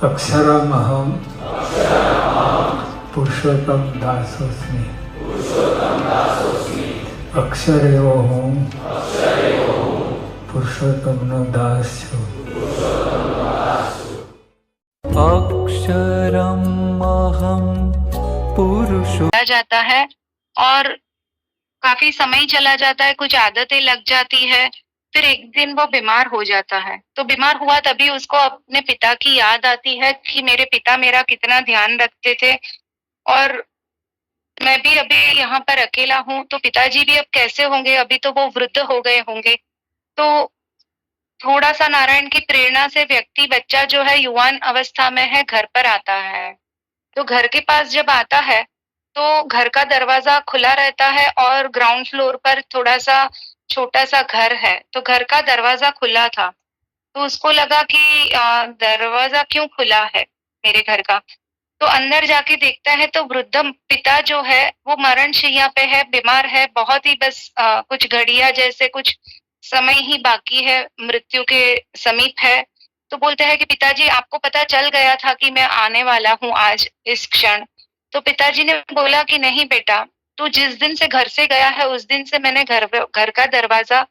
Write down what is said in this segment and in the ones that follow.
अक्षरमहं पुरुषोत्तम दासोस्मि। अक्षर एवो हूँ, पुरुषोत्तमनो दास छूं। अक्षरम अहम पुरुषो जाता है और काफी समय चला जाता है, कुछ आदतें लग जाती है, फिर एक दिन वो बीमार हो जाता है। तो बीमार हुआ तभी उसको अपने पिता की याद आती है कि मेरे पिता मेरा कितना ध्यान रखते थे और मैं भी अभी यहाँ पर अकेला हूँ, तो पिताजी भी अब कैसे होंगे, अभी तो वो वृद्ध हो गए होंगे। तो थोड़ा सा नारायण की प्रेरणा से व्यक्ति बच्चा जो है युवान अवस्था में है, घर पर आता है। तो घर के पास जब आता है तो घर का दरवाजा खुला रहता है और ग्राउंड फ्लोर पर थोड़ा सा छोटा सा घर है, तो घर का दरवाजा खुला था। तो उसको लगा कि दरवाजा क्यों खुला है मेरे घर का। तो अंदर जाके देखता है तो वृद्ध पिता जो है वो मरणशैया पे है, बीमार है, बहुत ही बस कुछ घड़ियां जैसे कुछ समय ही बाकी है, मृत्यु के समीप है। तो बोलते हैं कि पिताजी आपको पता चल गया था कि मैं आने वाला हूँ आज इस क्षण। तो पिताजी ने बोला कि नहीं बेटा, तू जिस दिन से घर से गया है उस दिन से मैंने घर का दरवाजा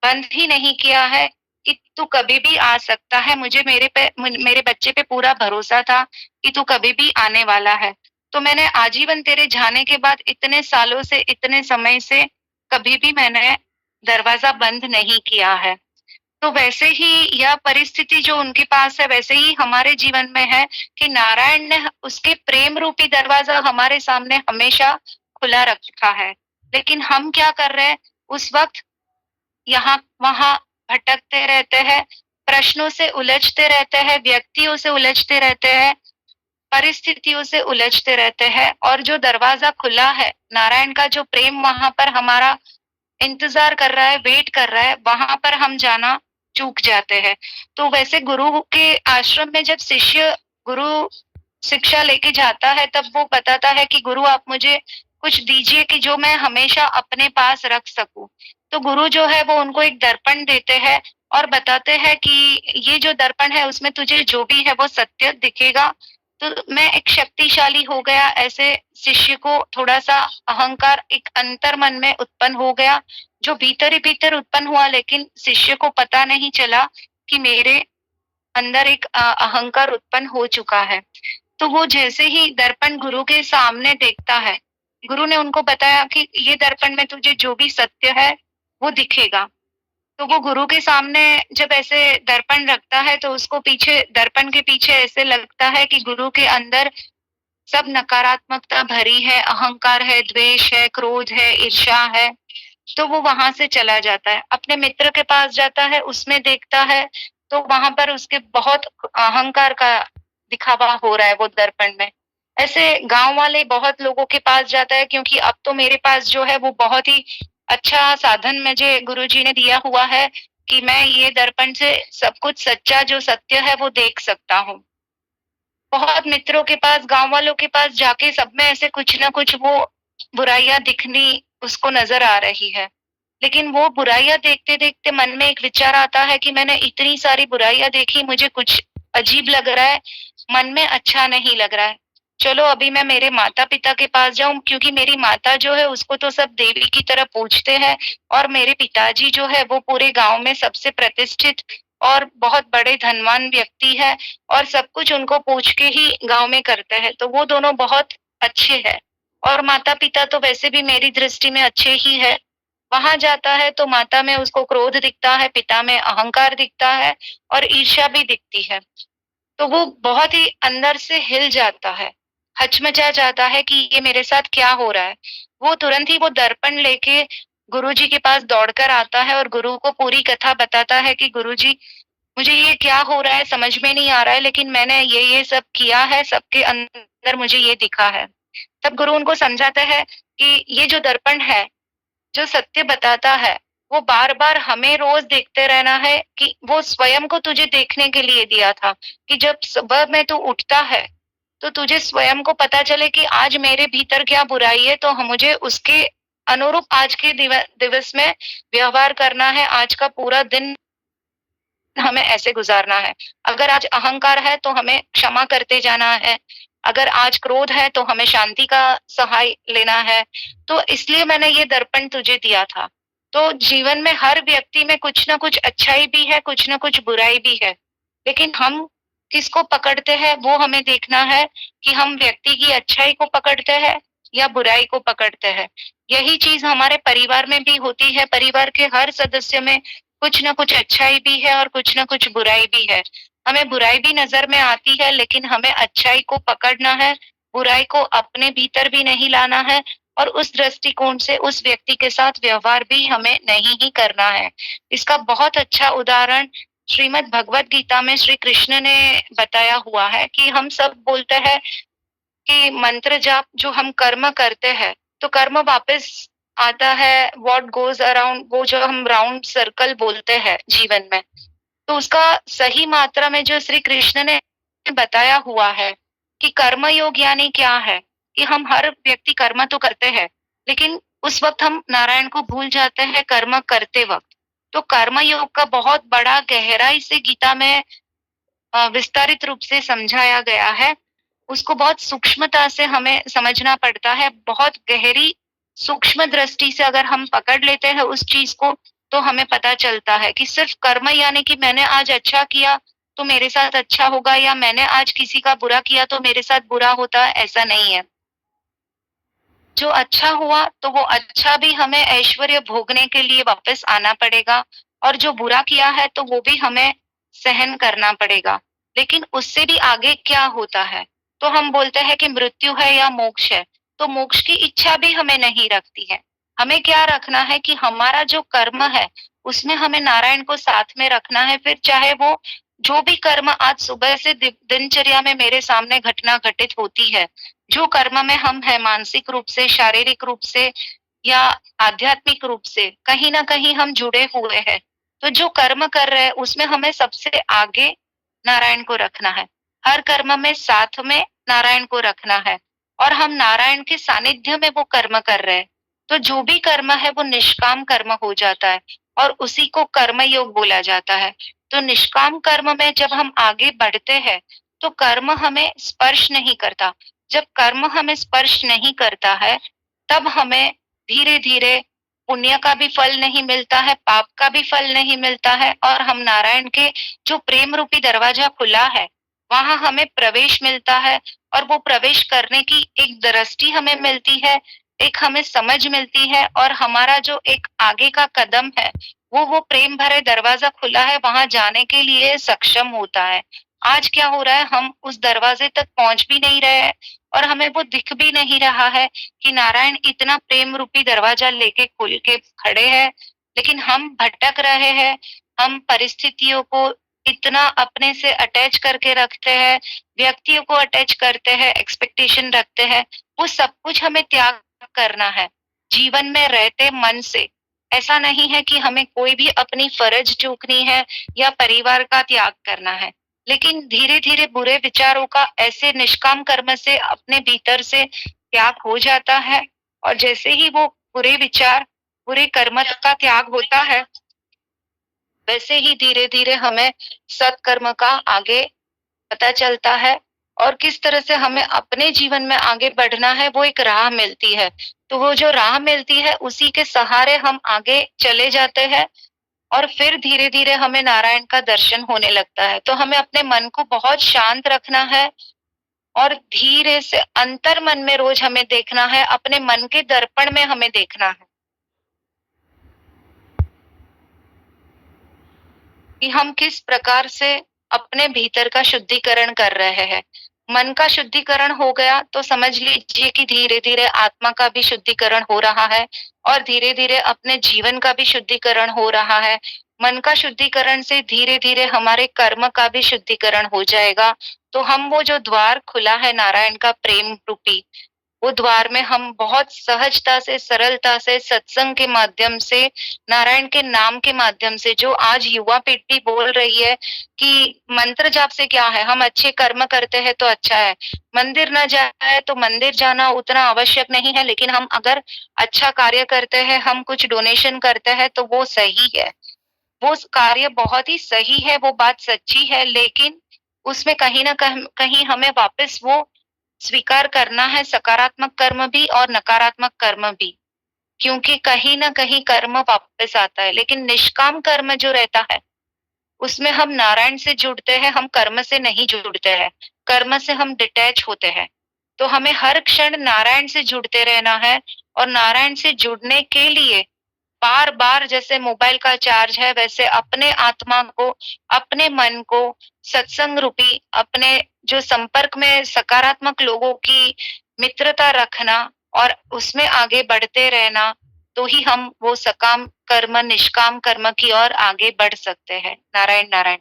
बंद ही नहीं किया है कि तू कभी भी आ सकता है। मुझे मेरे बच्चे पे पूरा भरोसा था कि तू कभी भी आने वाला है। तो मैंने आजीवन तेरे जाने के बाद इतने सालों से, इतने समय से कभी भी मैंने दरवाजा बंद नहीं किया है। तो वैसे ही यह परिस्थिति जो उनके पास है वैसे ही हमारे जीवन में है कि नारायण ने उसके प्रेम रूपी दरवाजा हमारे सामने हमेशा खुला रखा है। लेकिन हम क्या कर रहे हैं, उस वक्त यहाँ वहां भटकते रहते हैं, प्रश्नों से उलझते रहते हैं, व्यक्तियों से उलझते रहते हैं, परिस्थितियों से उलझते रहते हैं। और जो दरवाजा खुला है, नारायण का जो प्रेम वहां पर हमारा इंतजार कर रहा है, वेट कर रहा है, वहां पर हम जाना चूक जाते हैं। तो वैसे गुरु के आश्रम में जब शिष्य गुरु शिक्षा लेके जाता है तब वो बताता है कि गुरु आप मुझे कुछ दीजिए कि जो मैं हमेशा अपने पास रख सकूं। तो गुरु जो है वो उनको एक दर्पण देते हैं और बताते हैं कि ये जो दर्पण है उसमें तुझे जो भी है वो सत्य दिखेगा। तो मैं एक शक्तिशाली हो गया, ऐसे शिष्य को थोड़ा सा अहंकार एक अंतर मन में उत्पन्न हो गया, जो भीतर ही भीतर उत्पन्न हुआ, लेकिन शिष्य को पता नहीं चला कि मेरे अंदर एक अहंकार उत्पन्न हो चुका है। तो वो जैसे ही दर्पण गुरु के सामने देखता है, गुरु ने उनको बताया कि ये दर्पण में तुझे जो भी सत्य है वो दिखेगा। तो वो गुरु के सामने जब ऐसे दर्पण रखता है तो उसको पीछे, दर्पण के पीछे ऐसे लगता है कि गुरु के अंदर सब नकारात्मकता भरी है, अहंकार है, द्वेष है, क्रोध है, ईर्ष्या है। तो वो वहां से चला जाता है, अपने मित्र के पास जाता है, उसमें देखता है तो वहां पर उसके बहुत अहंकार का दिखावा हो रहा है वो दर्पण में। ऐसे गांव वाले बहुत लोगों के पास जाता है, क्योंकि अब तो मेरे पास जो है वो बहुत ही अच्छा साधन मुझे गुरुजी ने दिया हुआ है कि मैं ये दर्पण से सब कुछ सच्चा जो सत्य है वो देख सकता हूँ। बहुत मित्रों के पास, गांव वालों के पास जाके सब में ऐसे कुछ ना कुछ वो बुराइयां दिखनी उसको नजर आ रही है। लेकिन वो बुराइयां देखते देखते मन में एक विचार आता है कि मैंने इतनी सारी बुराइयां देखी, मुझे कुछ अजीब लग रहा है, मन में अच्छा नहीं लग रहा है। चलो अभी मैं मेरे माता पिता के पास जाऊं, क्योंकि मेरी माता जो है उसको तो सब देवी की तरह पूजते हैं और मेरे पिताजी जो है वो पूरे गांव में सबसे प्रतिष्ठित और बहुत बड़े धनवान व्यक्ति है और सब कुछ उनको पूछ के ही गांव में करते हैं। तो वो दोनों बहुत अच्छे हैं और माता पिता तो वैसे भी मेरी दृष्टि में अच्छे ही है। वहां जाता है तो माता में उसको क्रोध दिखता है, पिता में अहंकार दिखता है और ईर्ष्या भी दिखती है। तो वो बहुत ही अंदर से हिल जाता है, हचमचा जाता है कि ये मेरे साथ क्या हो रहा है। वो तुरंत ही वो दर्पण लेके गुरुजी के पास दौड़कर आता है और गुरु को पूरी कथा बताता है कि गुरुजी मुझे ये क्या हो रहा है समझ में नहीं आ रहा है, लेकिन मैंने ये सब किया है, सबके अंदर मुझे ये दिखा है। तब गुरु उनको समझाता है कि ये जो दर्पण है जो सत्य बताता है वो बार बार हमें रोज देखते रहना है, कि वो स्वयं को तुझे देखने के लिए दिया था कि जब सुबह में तू उठता है तो तुझे स्वयं को पता चले कि आज मेरे भीतर क्या बुराई है, तो मुझे उसके अनुरूप आज के दिवस में व्यवहार करना है। आज का पूरा दिन हमें ऐसे गुजारना है। अगर आज अहंकार है तो हमें क्षमा करते जाना है। अगर आज क्रोध है तो हमें शांति का सहाय लेना है। तो इसलिए मैंने ये दर्पण तुझे दिया था। तो जीवन में हर व्यक्ति में कुछ ना कुछ अच्छाई भी है, कुछ ना कुछ बुराई भी है। लेकिन हम किसको पकड़ते हैं वो हमें देखना है कि हम व्यक्ति की अच्छाई को पकड़ते हैं या बुराई को पकड़ते हैं। यही चीज हमारे परिवार में भी होती है। परिवार के हर सदस्य में कुछ ना कुछ अच्छाई भी है और कुछ ना कुछ बुराई भी है। हमें बुराई भी नजर में आती है लेकिन हमें अच्छाई को पकड़ना है, बुराई को अपने भीतर भी नहीं लाना है और उस दृष्टिकोण से उस व्यक्ति के साथ व्यवहार भी हमें नहीं ही करना है। इसका बहुत अच्छा उदाहरण श्रीमद् भगवत गीता में श्री कृष्ण ने बताया हुआ है कि हम सब बोलते हैं कि मंत्र जाप जो हम कर्म करते हैं तो कर्म वापस आता है, व्हाट गोज अराउंड, वो जो हम राउंड सर्कल बोलते हैं जीवन में, तो उसका सही मात्रा में जो श्री कृष्ण ने बताया हुआ है कि कर्म योग यानी क्या है कि हम हर व्यक्ति कर्म तो करते हैं लेकिन उस वक्त हम नारायण को भूल जाते हैं कर्म करते वक्त। तो कर्म योग का बहुत बड़ा गहराई से गीता में विस्तारित रूप से समझाया गया है। उसको बहुत सूक्ष्मता से हमें समझना पड़ता है। बहुत गहरी सूक्ष्म दृष्टि से अगर हम पकड़ लेते हैं उस चीज को तो हमें पता चलता है कि सिर्फ कर्म यानी कि मैंने आज अच्छा किया तो मेरे साथ अच्छा होगा या मैंने आज किसी का बुरा किया तो मेरे साथ बुरा होता है, ऐसा नहीं है। जो अच्छा हुआ तो वो अच्छा भी हमें ऐश्वर्य भोगने के लिए वापस आना पड़ेगा और जो बुरा किया है तो वो भी हमें सहन करना पड़ेगा। लेकिन उससे भी आगे क्या होता है तो हम बोलते हैं कि मृत्यु है या मोक्ष है। तो मोक्ष की इच्छा भी हमें नहीं रखती है। हमें क्या रखना है कि हमारा जो कर्म है उसमें हमें नारायण को साथ में रखना है। फिर चाहे वो जो भी कर्म आज सुबह से दिनचर्या में मेरे सामने घटना घटित होती है, जो कर्म में हम है मानसिक रूप से, शारीरिक रूप से या आध्यात्मिक रूप से कहीं ना कहीं हम जुड़े हुए हैं, तो जो कर्म कर रहे हैं उसमें हमें सबसे आगे नारायण को रखना है। हर कर्म में साथ में नारायण को रखना है और हम नारायण के सानिध्य में वो कर्म कर रहे हैं तो जो भी कर्म है वो निष्काम कर्म हो जाता है और उसी को कर्म योग बोला जाता है। तो निष्काम कर्म में जब हम आगे बढ़ते हैं तो कर्म हमें स्पर्श नहीं करता। जब कर्म हमें स्पर्श नहीं करता है तब हमें धीरे धीरे पुण्य का भी फल नहीं मिलता है, पाप का भी फल नहीं मिलता है और हम नारायण के जो प्रेम रूपी दरवाजा खुला है वहां हमें प्रवेश मिलता है और वो प्रवेश करने की एक दृष्टि हमें मिलती है, एक हमें समझ मिलती है और हमारा जो एक आगे का कदम है वो प्रेम भरे दरवाजा खुला है वहां जाने के लिए सक्षम होता है। आज क्या हो रहा है, हम उस दरवाजे तक पहुंच भी नहीं रहे हैं और हमें वो दिख भी नहीं रहा है कि नारायण इतना प्रेम रूपी दरवाजा लेके खोल के खड़े हैं, लेकिन हम भटक रहे हैं। हम परिस्थितियों को इतना अपने से अटैच करके रखते हैं, व्यक्तियों को अटैच करते हैं, एक्सपेक्टेशन रखते हैं। वो सब कुछ हमें त्याग करना है जीवन में रहते मन से। ऐसा नहीं है कि हमें कोई भी अपनी फर्ज चूकनी है या परिवार का त्याग करना है, लेकिन धीरे धीरे बुरे विचारों का ऐसे निष्काम कर्म से अपने भीतर से त्याग हो जाता है और जैसे ही वो बुरे विचार, बुरे कर्म का त्याग होता है वैसे ही धीरे धीरे हमें सत्कर्म का आगे पता चलता है और किस तरह से हमें अपने जीवन में आगे बढ़ना है वो एक राह मिलती है। तो वो जो राह मिलती है उसी के सहारे हम आगे चले जाते हैं और फिर धीरे धीरे हमें नारायण का दर्शन होने लगता है। तो हमें अपने मन को बहुत शांत रखना है और धीरे से अंतर मन में रोज हमें देखना है, अपने मन के दर्पण में हमें देखना है कि हम किस प्रकार से अपने भीतर का शुद्धिकरण कर रहे हैं। मन का शुद्धिकरण हो गया तो समझ लीजिए कि धीरे धीरे आत्मा का भी शुद्धिकरण हो रहा है और धीरे धीरे अपने जीवन का भी शुद्धिकरण हो रहा है। मन का शुद्धिकरण से धीरे धीरे हमारे कर्म का भी शुद्धिकरण हो जाएगा। तो हम वो जो द्वार खुला है नारायण का प्रेम रूपी, वो द्वार में हम बहुत सहजता से, सरलता से, सत्संग के माध्यम से, नारायण के नाम के माध्यम से, जो आज युवा पीढ़ी बोल रही है कि मंत्र जाप से क्या है, हम अच्छे कर्म करते हैं तो अच्छा है, मंदिर न जाए तो मंदिर जाना उतना आवश्यक नहीं है, लेकिन हम अगर अच्छा कार्य करते हैं, हम कुछ डोनेशन करते हैं तो वो सही है। वो कार्य बहुत ही सही है, वो बात सच्ची है, लेकिन उसमें कहीं न कहीं हमें वापस वो स्वीकार करना है, सकारात्मक कर्म भी और नकारात्मक कर्म भी। क्योंकि कहीं न कहीं कर्म वापस आता है, लेकिन निष्काम कर्म जो रहता है, उसमें हम नारायण से जुड़ते हैं, हम कर्म से नहीं जुड़ते हैं। कर्म से हम डिटैच होते हैं। तो हमें हर क्षण नारायण से जुड़ते रहना है और नारायण से जुड़ने के लिए बार-बार जैसे मोबाइल का चार्ज है, वैसे अपने आत्मा को, अपने मन को सत्संग रूपी अपने जो संपर्क में सकारात्मक लोगों की मित्रता रखना और उसमें आगे बढ़ते रहना, तो ही हम वो सकाम कर्म, निष्काम कर्म की ओर आगे बढ़ सकते हैं। नारायण, नारायण।